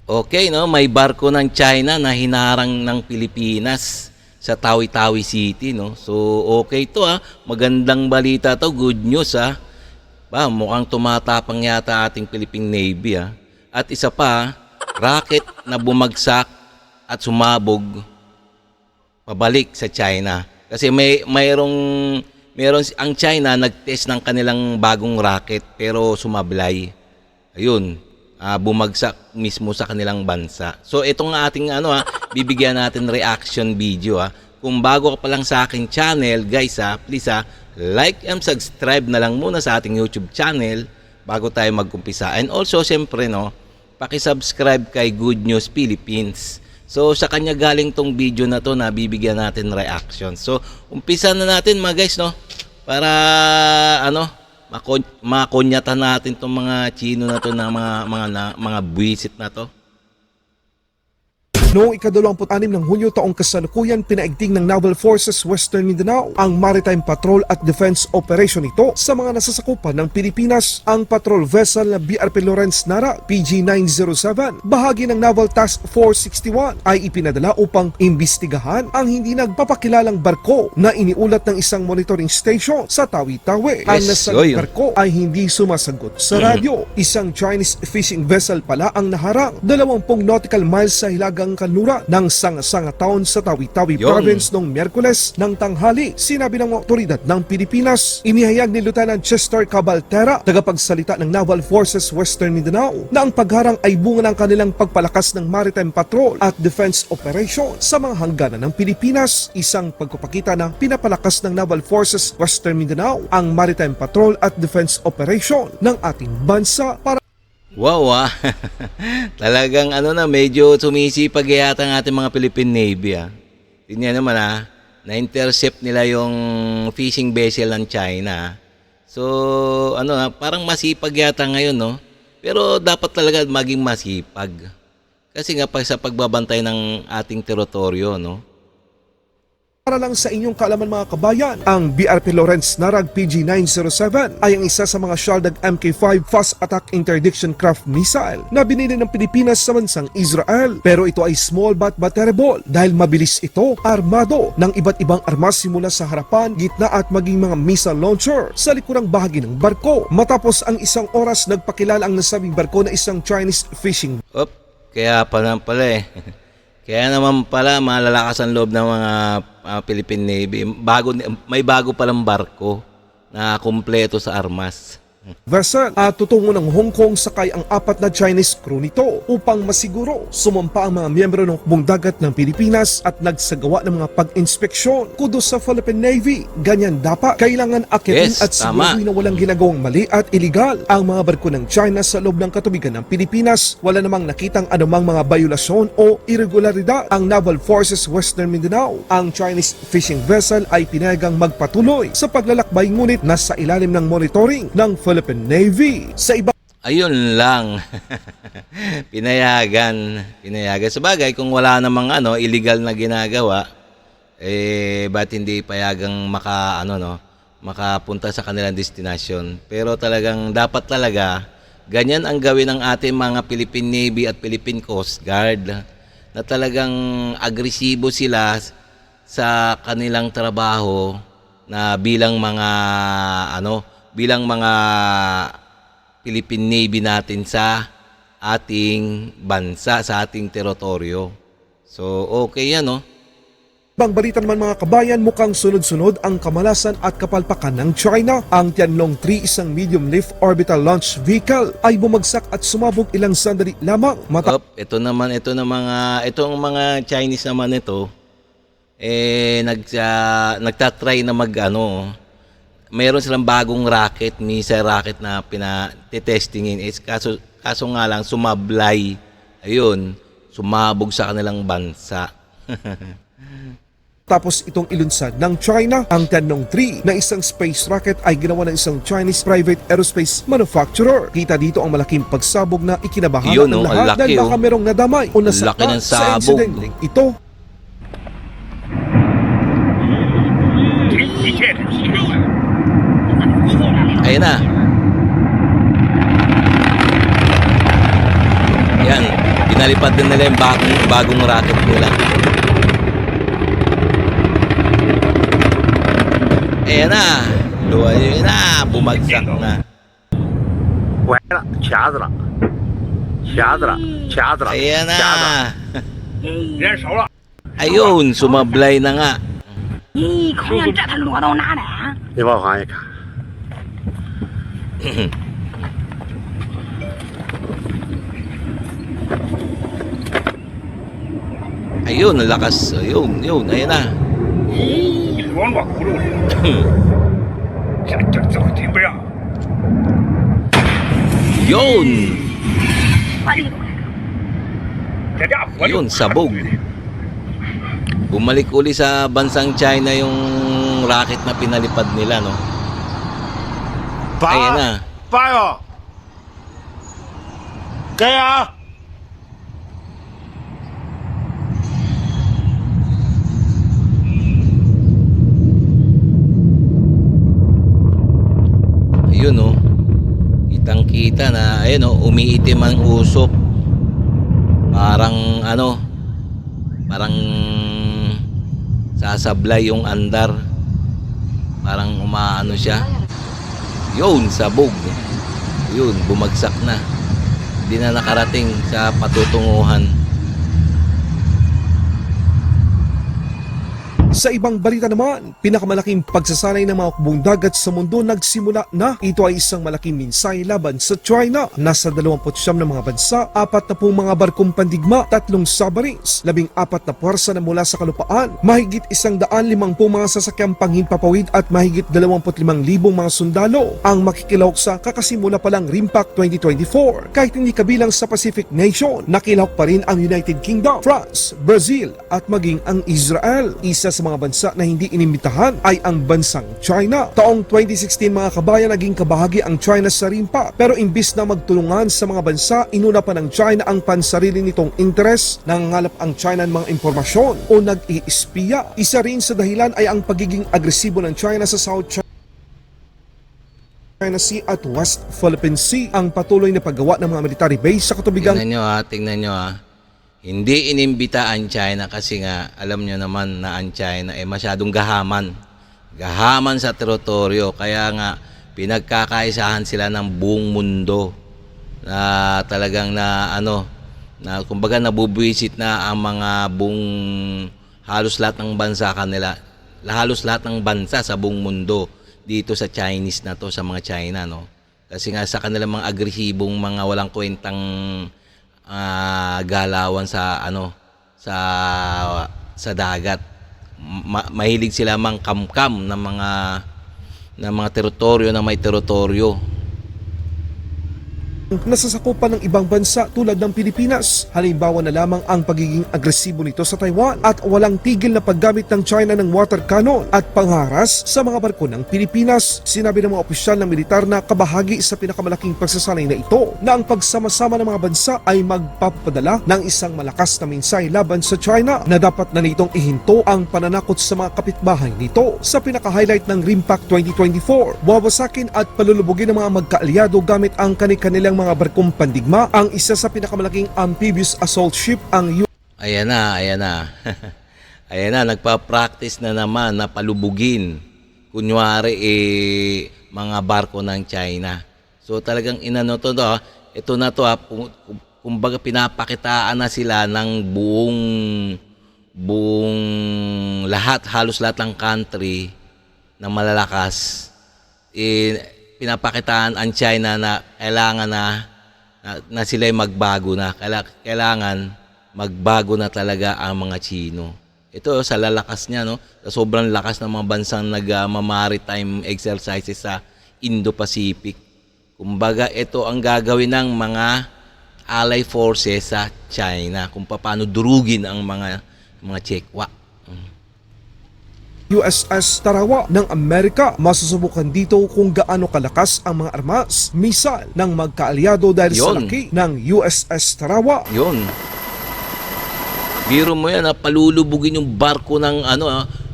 Okay, no, may barko ng China na hinarang ng Pilipinas sa Tawi-Tawi City, no. So, okay to magandang balita to, good news mukhang tumatapang yata ating Philippine Navy At isa pa, rocket na bumagsak at sumabog pabalik sa China. Kasi meron ang China nag-test ng kanilang bagong rocket pero sumablay. Ayun, bumagsak mismo sa kanilang bansa. So itong ating bibigyan natin reaction video Kung bago ka pa lang sa aking channel, guys please like and subscribe na lang muna sa ating YouTube channel bago tayo mag-umpisa. And also siyempre paki-subscribe kay Good News Philippines. So sa kanya galing tong video na to na bibigyan natin reaction. So umpisa na natin mga guys para makunyatan natin tong mga Chino na to na mga buwisit na to. Noong ika-26 ng Hunyo taong kasalukuyan, pinaigting ng Naval Forces Western Mindanao ang Maritime Patrol at Defense Operation ito sa mga nasasakupan ng Pilipinas. Ang patrol vessel na BRP Lawrence Nara PG-907, bahagi ng Naval Task Force 61, ay ipinadala upang imbestigahan ang hindi nagpapakilalang barko na iniulat ng isang monitoring station sa Tawi-Tawi. Ang nasabing barko ay hindi sumasagot sa radyo. Isang Chinese fishing vessel pala ang naharang 20 nautical miles sa hilagang kanluran ng Sanga-Sanga Town sa Tawi-Tawi Province noong Miyerkules ng tanghali. Sinabi ng mga otoridad ng Pilipinas, inihayag ni Lieutenant Chester Cabaltera, tagapagsalita ng Naval Forces Western Mindanao, na ang pagharang ay bunga ng kanilang pagpalakas ng Maritime Patrol at Defense Operation sa mga hangganan ng Pilipinas. Isang pagpapakita na pinapalakas ng Naval Forces Western Mindanao ang Maritime Patrol at Defense Operation ng ating bansa para Wow talagang medyo sumisipag yata ang ating mga Philippine Navy Tingnan naman na-intercept nila yung fishing vessel ng China. So parang masipag yata ngayon Pero dapat talaga maging masipag. Kasi nga sa pagbabantay ng ating teritoryo Para lang sa inyong kaalaman mga kabayan, ang BRP Lawrence Narag PG-907 ay ang isa sa mga Shaldag Mk5 Fast Attack Interdiction Craft Missile na binili ng Pilipinas sa bansang Israel. Pero ito ay small but batterable dahil mabilis ito, armado ng iba't ibang armas simula sa harapan, gitna at maging mga missile launcher sa likurang bahagi ng barko. Matapos ang isang oras, nagpakilala ang nasabing barko na isang Chinese fishing. Kaya pala Kaya naman pala malalakas ang loob ng mga Philippine Navy. May bago palang barko na kumpleto sa armas. Vessel tutungo ng Hong Kong, sakay ang 4 na Chinese crew nito upang masiguro sumampa ang mga miyembro ng hukbong dagat ng Pilipinas at nagsagawa ng mga pag-inspeksyon. Kudos sa Philippine Navy, ganyan dapat. Kailangan akitin at siguruhin na walang ginagawang mali at iligal ang mga barko ng China sa loob ng katubigan ng Pilipinas. Wala namang nakitang anumang mga biolasyon o irregularidad ang Naval Forces Western Mindanao. Ang Chinese fishing vessel ay pinayagang magpatuloy sa paglalakbay, ngunit nasa ilalim ng monitoring ng Philippine Navy. Sa iba Ayun lang. Pinayagan. Sabagay, kung wala namang illegal na ginagawa, ba't hindi payagang makapunta sa kanilang destination. Pero talagang dapat talaga ganyan ang gawin ng ating mga Philippine Navy at Philippine Coast Guard, na talagang agresibo sila sa kanilang trabaho na bilang mga Philippine Navy natin sa ating bansa, sa ating teritoryo. So, okay yan, Bang balita naman mga kabayan, mukhang sunod-sunod ang kamalasan at kapalpakan ng China. Ang Tianlong 3, isang medium lift orbital launch vehicle, ay bumagsak at sumabog ilang sandali lamang. Itong mga Chinese naman nagtatry na mayroon silang bagong rocket, missile rocket na pinatitestingin. Kaso nga lang sumablay. Ayun, sumabog sa kanilang bansa. Tapos itong ilunsad ng China. Ang Tianlong 3 na isang space rocket ay ginawa ng isang Chinese private aerospace manufacturer. Kita dito ang malaking pagsabog na ikinabahan ng lahat dahil baka merong nadamay o nasakta sa insidenteng ito. Ayun na. Yan, pinalipad din nila yung bagong rocket nila. Ayan na. Ayan na. Bumagsak na. 歪了，卡子了，卡子了，卡子了， Ayan 卡子了， na. 人手了。 Ayun, sumablay na nga. 咦，看见这他落到哪了？ 你往旁一看， Ayun, nalakas. Ayun, ayan na. 你装到轱辘里了，这走挺不让。 Yun! 我的妈！ 这家伙 Yun, sabog. Bumalik uli sa bansang China yung rocket na pinalipad nila, no? Ayan na. 爸哟，该呀。 Ayun, no? Kitang-kita na, ayun, no? Umiitim ang usok. Parang, parang sasablay yung andar. Parang umaano siya. Yun, sabog. Yun, bumagsak na. Hindi na nakarating sa patutunguhan. Sa ibang balita naman, pinakamalaking pagsasanay ng mga hukbong dagat sa mundo nagsimula na. Ito ay isang malaking minsay laban sa China. Nasa 29 na mga bansa, 40 mga barkong pandigma, 3 submarines, 14 na puwersa na mula sa kalupaan, mahigit 150 mga sasakyang panghimpapawid at mahigit 25,000 mga sundalo ang makikilahok sa kakasimula palang RIMPAC 2024. Kahit hindi kabilang sa Pacific Nation, nakilahok pa rin ang United Kingdom, France, Brazil at maging ang Israel. Isa sa mga bansa na hindi inimbitahan ay ang bansang China. Taong 2016 mga kabayan, naging kabahagi ang China sa RIMPAC, pero imbis na magtulungan sa mga bansa, inuna pa ng China ang pansarili nitong interes. Nangangalap ang China ng mga impormasyon o nag-iispiya. Isa rin sa dahilan ay ang pagiging agresibo ng China sa South China Sea at West Philippine Sea. Ang patuloy na paggawa ng mga military base sa katubigang Tingnan nyo ha. Hindi inimbita ang China kasi nga alam nyo naman na ang China ay masyadong gahaman. Gahaman sa teritoryo. Kaya nga pinagkakaisahan sila ng buong mundo na talagang na kumbaga nabubuisit na ang mga buong halos lahat ng bansa kanila. Halos lahat ng bansa sa buong mundo dito sa Chinese na to, sa mga China, no. Kasi nga sa kanilang mga agresibong mga walang kwentang galawan sa sa dagat. Mahilig sila mangkamkam ng mga teritoryo na may teritoryo. nasasakupan ng ibang bansa tulad ng Pilipinas. Halimbawa na lamang ang pagiging agresibo nito sa Taiwan at walang tigil na paggamit ng China ng water cannon at pangharas sa mga barko ng Pilipinas. Sinabi ng mga opisyal ng militar na kabahagi sa pinakamalaking pagsasanay na ito na ang pagsama-sama ng mga bansa ay magpapadala ng isang malakas na minsay laban sa China na dapat na nitong ihinto ang pananakot sa mga kapitbahay nito. Sa pinaka-highlight ng RIMPAC 2024, wawasakin at palulubugin ng mga magkaalyado gamit ang kanilang mga barkong pandigma. Ang isa sa pinakamalaking amphibious assault ship, ang Ayan na. Ayan na, nagpa-practice na naman na palubugin. Kunyari, mga barko ng China. So talagang ito na to, kumbaga pinapakitaan na sila ng buong lahat, halos lahat ng country na malalakas. Pinapakitaan ang China na kailangan na sila'y magbago na. Kailangan magbago na talaga ang mga Chino. Ito sa lalakas niya, no? Sa sobrang lakas ng mga bansang nag-maritime exercises sa Indo-Pacific. Kumbaga, ito ang gagawin ng mga ally forces sa China kung paano durugin ang mga Chekwa. USS Tarawa ng Amerika. Masusubukan dito kung gaano kalakas ang mga armas, misal ng magkaalyado dahil sa Yun. laki ng USS Tarawa. Yun. Biro mo yan, palulubugin yung barko ng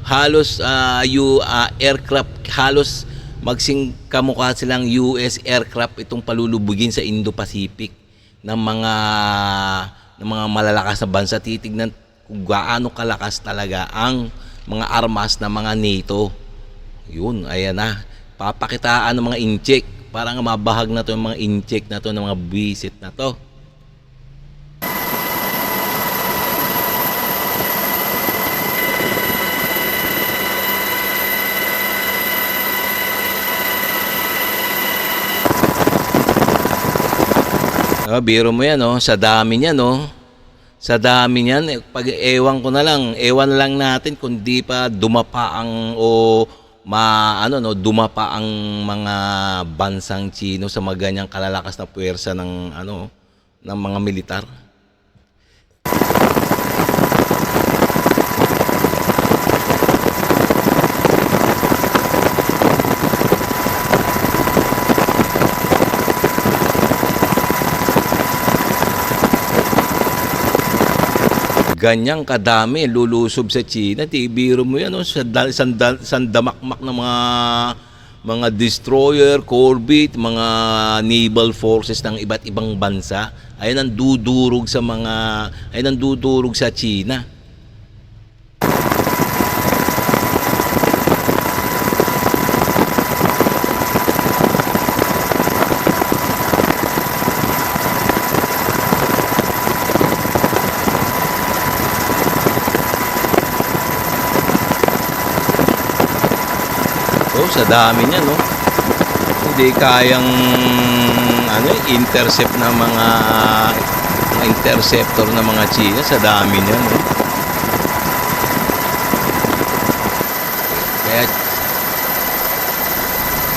halos aircraft, halos magsing kamukha silang US aircraft itong palulubugin sa Indo-Pacific ng ng mga malalakas na bansa, titignan kung gaano kalakas talaga ang mga armas ng mga NATO. Yun, ayan na. Papakitaan ng mga incheck. Parang mabahag na to yung mga incheck na to, ng mga visit na to. Biro mo yan, sa dami niyan, Sa dami niyan, pag ewan ko na lang, ewan lang natin kung di pa dumapa ang dumapa ang mga bansang Chino sa mga ganyang kalalakas na puwersa ng ng mga militar. Ganyang kadami lulusob sa China, biro mo yan, sandamakmak ng mga destroyer, corvette, mga naval forces ng iba't ibang bansa ay nandudurog sa China. Sa dami niya, hindi kayang intercept na mga interceptor na mga China, sa dami niya,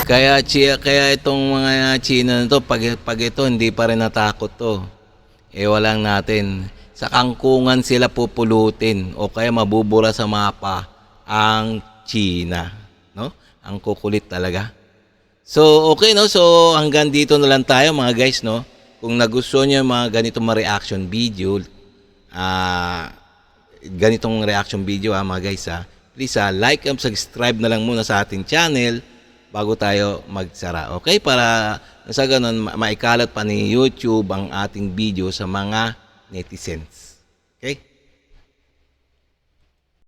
Kaya itong mga China na to, pag ito hindi pa rin natakot to. Walang natin. Sa kangkungan sila pupulutin o kaya mabubura sa mapa ang China, Ang kukulit talaga. So, okay, So, hanggang dito na lang tayo, mga guys, Kung nagustuhan niyo yung mga ganitong reaction video, mga guys, please, like and subscribe na lang muna sa ating channel bago tayo magsara. Okay? Para sa ganun, maikalat pa ni YouTube ang ating video sa mga netizens. Okay?